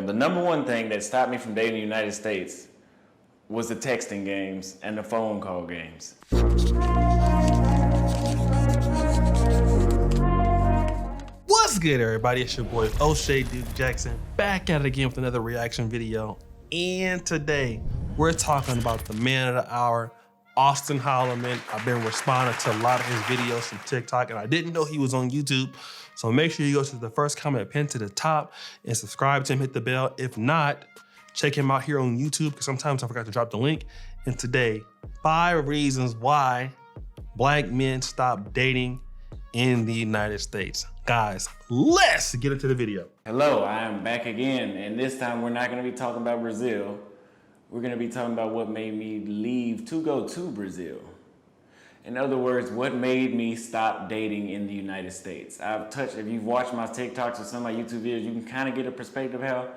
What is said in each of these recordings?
The number one thing that stopped me from dating in the United States was the texting games and the phone call games. What's good, everybody? It's your boy O'Shea Duke Jackson, back at it again with another reaction video. And today we're talking about the man of the hour, Auston Holleman. I've been responding to a lot of his videos from TikTok, and I didn't know he was on YouTube. So make sure you go to the first comment pinned to the top and subscribe to him, hit the bell. If not, check him out here on YouTube, because sometimes I forgot to drop the link. And today, 5 reasons why Black men stop dating in the United States. Guys, let's get into the video. Hello, I am back again, and this time we're not going to be talking about Brazil. We're going to be talking about what made me leave to go to Brazil. In other words, what made me stop dating in the United States. If you've watched my TikToks or some of my YouTube videos, you can kind of get a perspective of how,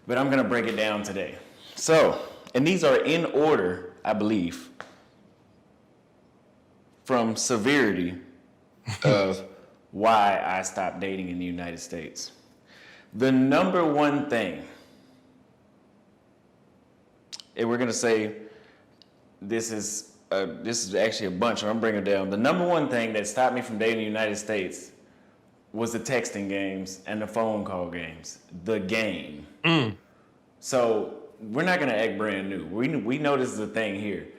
but I'm going to break it down today. So, and these are in order, I believe, from severity of why I stopped dating in the United States. The number one thing, and we're gonna say this is actually a bunch, and I'm bringing it down. The number one thing that stopped me from dating in the United States was the texting games and the phone call games. The game. So we're not gonna act brand new. We know this is a thing here.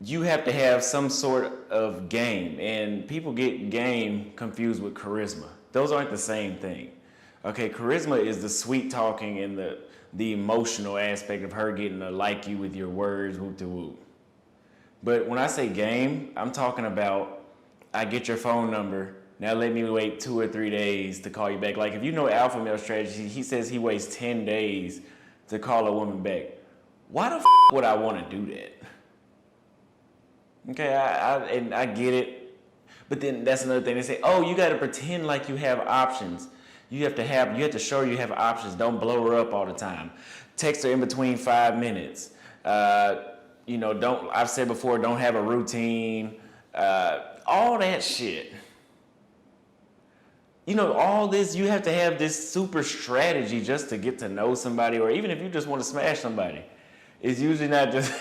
You have to have some sort of game, and people get game confused with charisma. Those aren't the same thing. Okay, charisma is the sweet talking and the emotional aspect of her getting to like you with your words, whoop de whoop. But when I say game, I'm talking about, I get your phone number, now let me wait 2 or 3 days to call you back. Like if you know alpha male strategy, he says he waits 10 days to call a woman back. Why the f would I want to do that? Okay, I get it, but then that's another thing. They say, oh, you got to pretend like you have options. You have to show her you have options. Don't blow her up all the time. Text her in between 5 minutes. I've said before, don't have a routine. All that shit. You know, all this, you have to have this super strategy just to get to know somebody, or even if you just want to smash somebody. It's usually not just...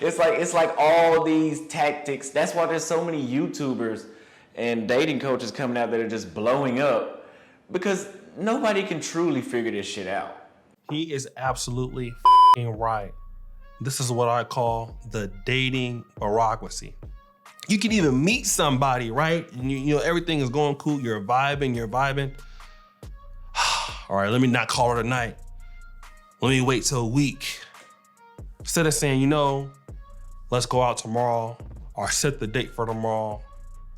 It's like all these tactics. That's why there's so many YouTubers and dating coaches coming out that are just blowing up, because nobody can truly figure this shit out. He is absolutely right. This is what I call the dating bureaucracy. You can even meet somebody, right? And you know, everything is going cool. You're vibing. All right, let me not call her tonight. Let me wait till a week. Instead of saying, let's go out tomorrow or set the date for tomorrow,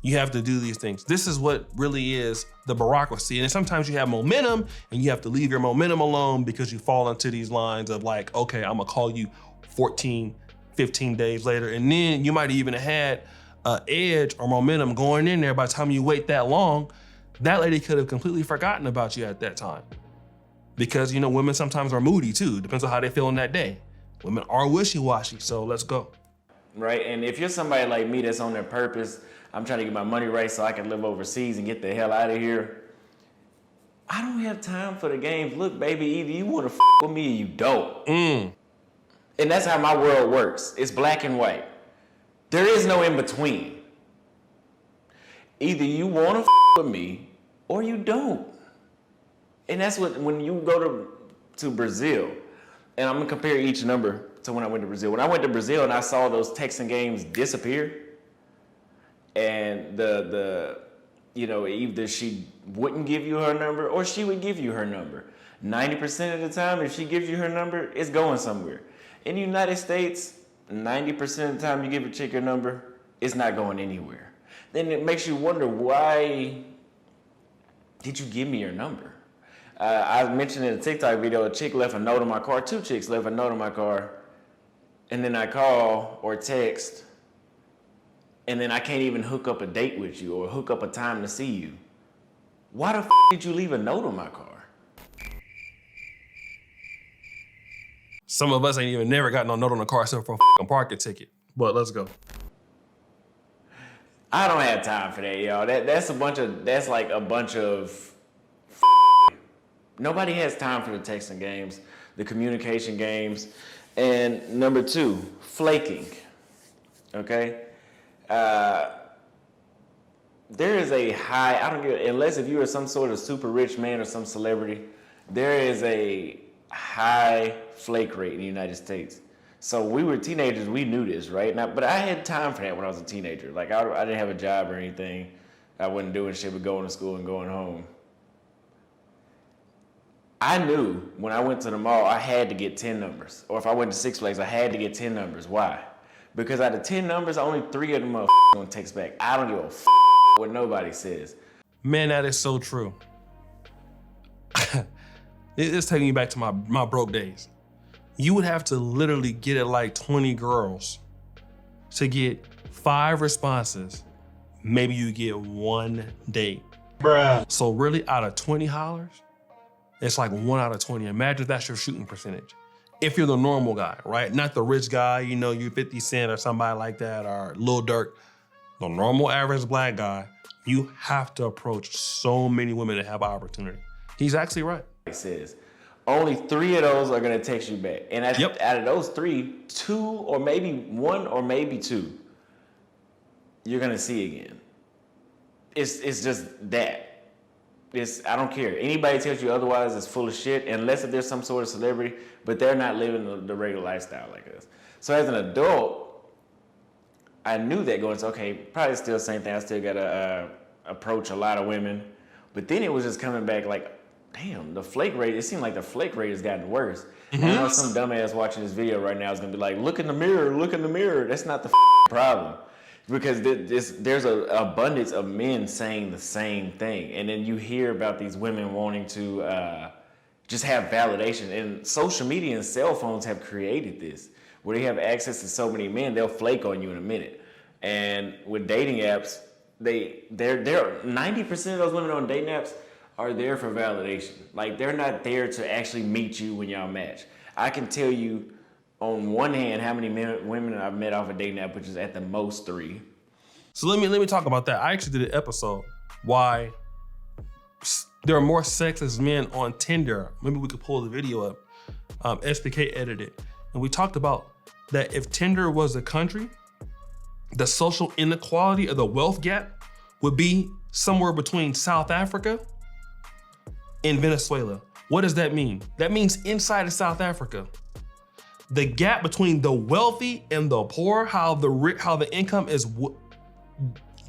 you have to do these things. This is what really is the bureaucracy. And sometimes you have momentum and you have to leave your momentum alone because you fall into these lines of like, okay, I'm gonna call you 14, 15 days later. And then you might even have had an edge or momentum going in there. By the time you wait that long, that lady could have completely forgotten about you at that time. Because women sometimes are moody too. Depends on how they feel in that day. Women are wishy-washy, so let's go. Right, and if you're somebody like me that's on their purpose, I'm trying to get my money right so I can live overseas and get the hell out of here. I don't have time for the games. Look, baby, either you want to with me or you don't. And that's how my world works. It's black and white. There is no in between. Either you want to with me or you don't. And that's what, when you go to Brazil, and I'm gonna compare each number to when I went to Brazil. When I went to Brazil and I saw those texting games disappear, and either she wouldn't give you her number or she would give you her number. 90% of the time, if she gives you her number, it's going somewhere. In the United States, 90% of the time you give a chick your number, it's not going anywhere. Then it makes you wonder, why did you give me your number? I mentioned in a TikTok video, a chick left a note on my car. 2 chicks left a note on my car. And then I call or text, and then I can't even hook up a date with you or hook up a time to see you. Why the did you leave a note on my car? Some of us ain't even never got no note on the car except for a parking ticket. But let's go. I don't have time for that, y'all. That's like a bunch of Nobody has time for the texting games, the communication games. And number 2, flaking. Okay? There is a high, I don't get, unless if you are some sort of super rich man or some celebrity, there is a high flake rate in the United States. So we were teenagers, we knew this, right? Now, but I had time for that when I was a teenager. Like I didn't have a job or anything. I wasn't doing shit but going to school and going home. I knew when I went to the mall, I had to get 10 numbers. Or if I went to Six Flags, I had to get 10 numbers. Why? Because out of 10 numbers, only 3 of them are gonna text back. I don't give a what nobody says. Man, that is so true. It's taking me back to my broke days. You would have to literally get it like 20 girls to get 5 responses. Maybe you get 1 date. Bruh. So really out of 20 hollers, it's like 1 out of 20. Imagine that's your shooting percentage. If you're the normal guy, right? Not the rich guy, you know, you're 50 Cent or somebody like that, or Lil Durk. The normal average black guy, you have to approach so many women that have opportunity. He's actually right. It says only 3 of those are gonna text you back. And out of those 3, 2 or maybe 1 or maybe 2, you're gonna see again. It's just that. I don't care. Anybody tells you otherwise is full of shit, unless if there's some sort of celebrity, but they're not living the regular lifestyle like us. So as an adult, I knew that going, okay, probably still the same thing. I still gotta approach a lot of women. But then it was just coming back like, damn, the flake rate, it seemed like the flake rate has gotten worse. Mm-hmm. And I know some dumbass watching this video right now is gonna be like, look in the mirror, look in the mirror. That's not the problem. Because there's an abundance of men saying the same thing. And then you hear about these women wanting to just have validation. And social media and cell phones have created this, where they have access to so many men, they'll flake on you in a minute. And with dating apps, they're 90% of those women on dating apps are there for validation. Like, they're not there to actually meet you when y'all match. I can tell you on one hand how many women I've met off a dating app, which is at the most 3. So let me talk about that. I actually did an episode why there are more sexist men on Tinder. Maybe we could pull the video up. SPK edited. And we talked about that if Tinder was a country, the social inequality or the wealth gap would be somewhere between South Africa and Venezuela. What does that mean? That means inside of South Africa, the gap between the wealthy and the poor, how the income is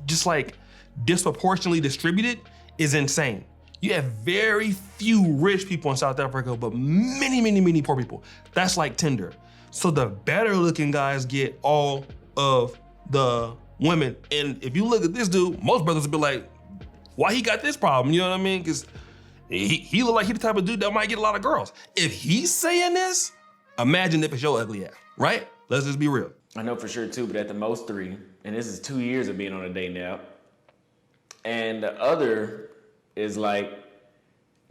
just like disproportionately distributed, is insane. You have very few rich people in South Africa, but many, many, many poor people. That's like Tinder. So the better looking guys get all of the women. And if you look at this dude, most brothers would be like, why he got this problem? You know what I mean? Because he look like he the type of dude that might get a lot of girls. If he's saying this, imagine if it's your ugly ass, right? Let's just be real. I know for sure too, but at the most 3, and this is 2 years of being on a dating app. And the other is like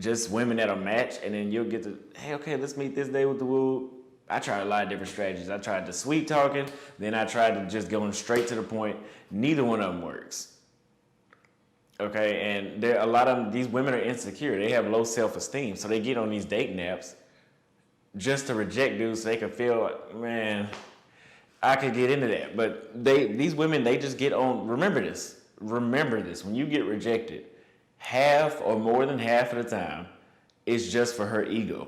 just women that'll match, and then you'll get to, hey, okay, let's meet this day with the woo. I tried a lot of different strategies. I tried the sweet talking, then I tried to just going straight to the point. Neither one of them works. Okay, and a lot of them, these women are insecure. They have low self-esteem, so they get on these dating apps just to reject dudes so they can feel, man, I could get into that. But these women, they just get on, remember this, when you get rejected, half or more than half of the time, it's just for her ego.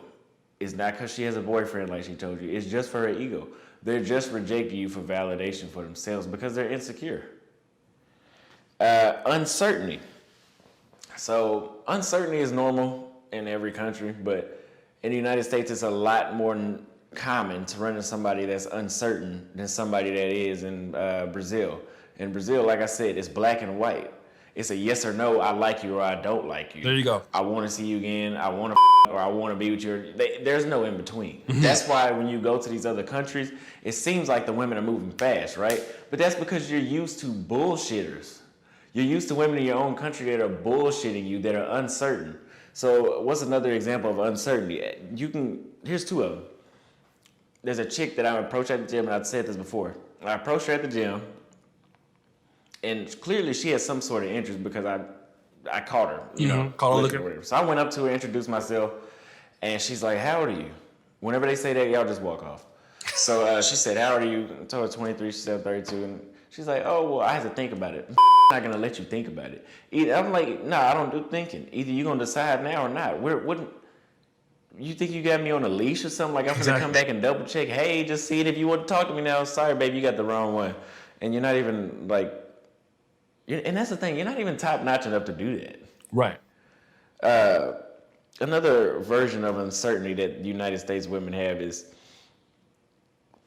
It's not because she has a boyfriend like she told you, it's just for her ego. They're just rejecting you for validation for themselves because they're insecure. Uncertainty. So uncertainty is normal in every country, but in the United States, it's a lot more common to run into somebody that's uncertain than somebody that is in Brazil. In Brazil, like I said, it's black and white. It's a yes or no, I like you or I don't like you. There you go. I want to see you again, I want to or I want to be with you. There's no in between. That's why when you go to these other countries, it seems like the women are moving fast, right? But that's because you're used to bullshitters. You're used to women in your own country that are bullshitting you, that are uncertain. So what's another example of uncertainty? Here's 2 of them. There's a chick that I approached at the gym, and I've said this before. I approached her at the gym, and clearly she has some sort of interest because I I caught her, you know, Caught her looking or looking. whatever. So I went up to her, introduced myself, and she's like, "How old are you?" Whenever they say that, y'all just walk off. So she said, "How old are you?" I told her 23. She said 32, and she's like, "Oh well, I have to think about it." I'm not gonna let you think about it. I'm like, "No, I don't do thinking. Either you're gonna decide now or not. Wouldn't you think you got me on a leash or something? Like I'm gonna come back and double check. Hey, just see it if you want to talk to me now. Sorry, baby, you got the wrong one, and you're not even like." And that's the thing, you're not even top-notch enough to do that. Right. Another version of uncertainty that the United States women have is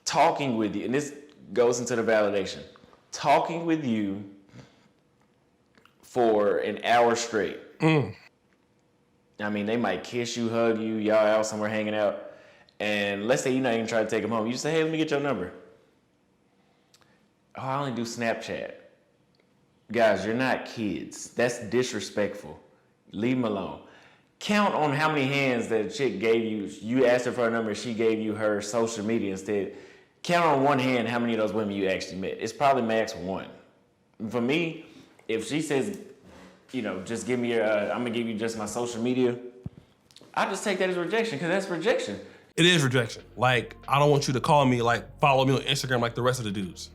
talking with you, and this goes into the validation. Talking with you for an hour straight. I mean, they might kiss you, hug you, y'all out somewhere hanging out, and let's say you're not even trying to take them home. You just say, "Hey, let me get your number." "Oh, I only do Snapchat." Guys, you're not kids. That's disrespectful. Leave them alone. Count on how many hands that a chick gave you. You asked her for her number, she gave you her social media instead. Count on one hand how many of those women you actually met. It's probably max one. For me, if she says, you know, just give me your, I'm gonna give you just my social media, I just take that as rejection, because that's rejection. It is rejection. Like, I don't want you to call me, like, follow me on Instagram like the rest of the dudes.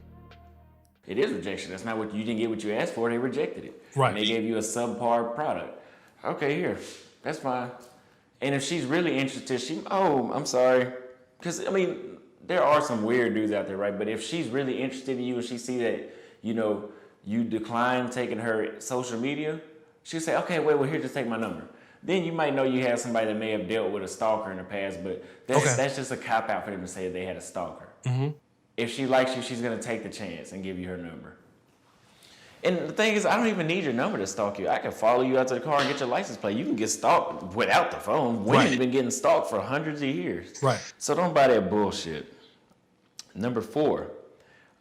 It is rejection. That's not what you didn't get what you asked for. They rejected it. Right. And they gave you a subpar product. Okay, here, that's fine. And if she's really interested, I'm sorry, because I mean, there are some weird dudes out there, right? But if she's really interested in you and she see that, you know, you decline taking her social media, she'll say, "Okay, well, here, just take my number." Then you might know you have somebody that may have dealt with a stalker in the past, but that's just a cop out for them to say they had a stalker. If she likes you, she's gonna take the chance and give you her number. And the thing is, I don't even need your number to stalk you. I can follow you out to the car and get your license plate. You can get stalked without the phone. Women have been getting stalked for hundreds of years. Right. So don't buy that bullshit. Number 4,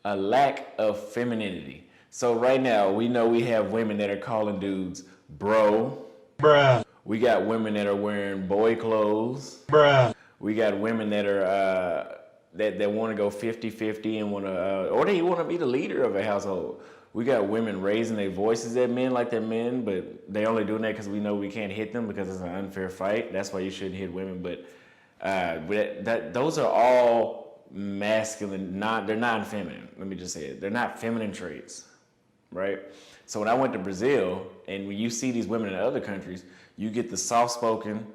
a lack of femininity. So right now, we know we have women that are calling dudes bro. Bruh. We got women that are wearing boy clothes. Bruh. We got women that are that want to go 50-50 and want to, or they want to be the leader of a household. We got women raising their voices at men like they're men, but they only doing that because we know we can't hit them because it's an unfair fight. That's why you shouldn't hit women. But those are all masculine, they're non-feminine. Let me just say it. They're not feminine traits, right? So when I went to Brazil, and when you see these women in other countries, you get the soft-spoken,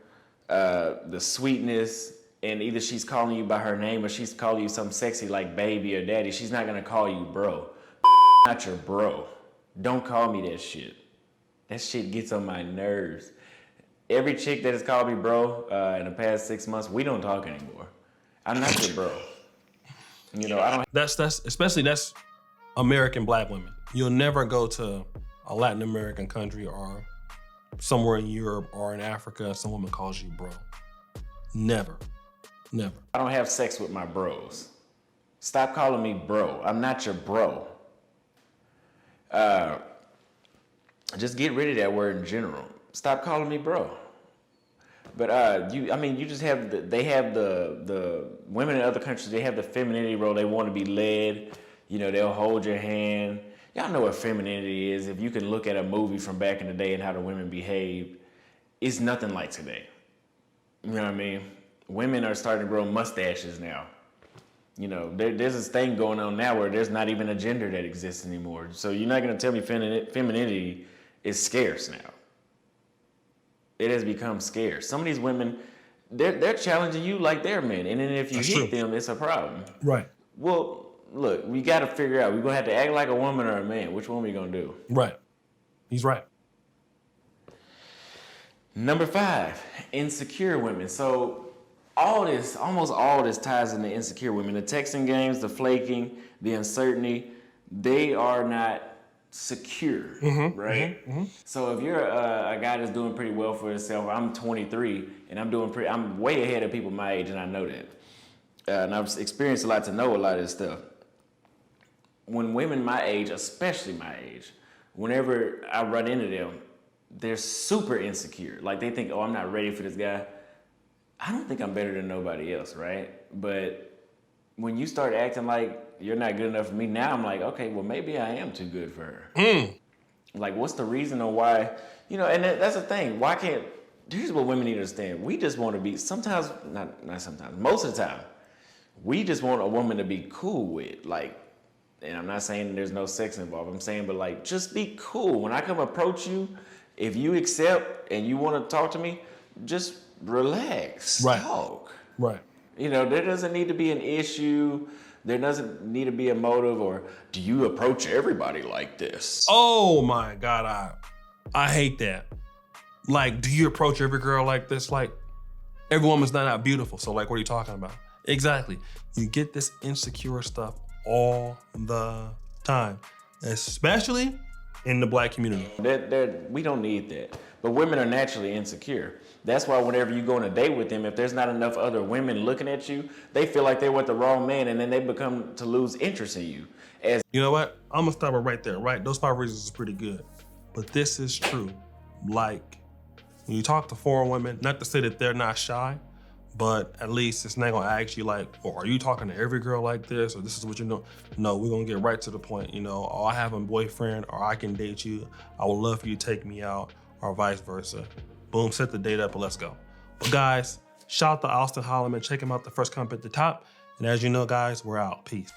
the sweetness, and either she's calling you by her name or she's calling you something sexy like baby or daddy. She's not gonna call you bro. Not your bro. Don't call me that shit. That shit gets on my nerves. Every chick that has called me bro in the past 6 months, we don't talk anymore. I'm not your bro. You know, I don't. That's American black women. You'll never go to a Latin American country or somewhere in Europe or in Africa, some woman calls you bro. Never. I don't have sex with my bros. Stop calling me bro. I'm not your bro. Just get rid of that word in general. Stop calling me bro. But you just have they have the women in other countries, they have the femininity role. They want to be led. You know, they'll hold your hand. Y'all know what femininity is. If you can look at a movie from back in the day and how the women behaved, it's nothing like today. You know what I mean? Women are starting to grow mustaches now. You know, there's this thing going on now where there's not even a gender that exists anymore. So you're not going to tell me femininity is scarce now. It has become scarce. Some of these women, they're challenging you like they're men. And then if you hit them, it's a problem. Right. Well, look, we got to figure out, we're going to have to act like a woman or a man. Which one are we going to do? Right. He's right. Number 5, insecure women. So almost all this ties into insecure women. The texting games, the flaking, the uncertainty, they are not secure, right? So if you're a guy that's doing pretty well for himself, I'm 23 and I'm way ahead of people my age, and I know that. And I've experienced a lot to know a lot of this stuff. When women my age, especially my age, whenever I run into them, they're super insecure. Like they think, oh, I'm not ready for this guy. I don't think I'm better than nobody else, right? But when you start acting like you're not good enough for me, now I'm like, okay, well, maybe I am too good for her. Like, what's the reason or why? You know, and that's the thing. Why can't? Here's what women need to understand. We just want to be. Sometimes, not sometimes. Most of the time, we just want a woman to be cool with. Like, and I'm not saying there's no sex involved. I'm saying, but like, just be cool. When I come approach you, if you accept and you want to talk to me, just relax. Right. Talk. Right. You know, there doesn't need to be an issue. There doesn't need to be a motive, or do you approach everybody like this? Oh my God, I hate that. Like, do you approach every girl like this? Like, every woman's not beautiful, so like, what are you talking about? Exactly. You get this insecure stuff all the time, especially in the Black community. We don't need that. But women are naturally insecure. That's why whenever you go on a date with them, if there's not enough other women looking at you, they feel like they're with the wrong man, and then they become to lose interest in you. You know what? I'm gonna stop it right there, right? Those 5 reasons is pretty good. But this is true. Like, when you talk to foreign women, not to say that they're not shy, but at least it's not gonna ask you like, oh, are you talking to every girl like this? Or this is what you know? No, we're gonna get right to the point. You know, oh, I have a boyfriend, or I can date you. I would love for you to take me out, or vice versa. Boom, set the date up and let's go. But guys, shout out to Auston Holleman. Check him out, the first comment at the top. And as you know, guys, we're out. Peace.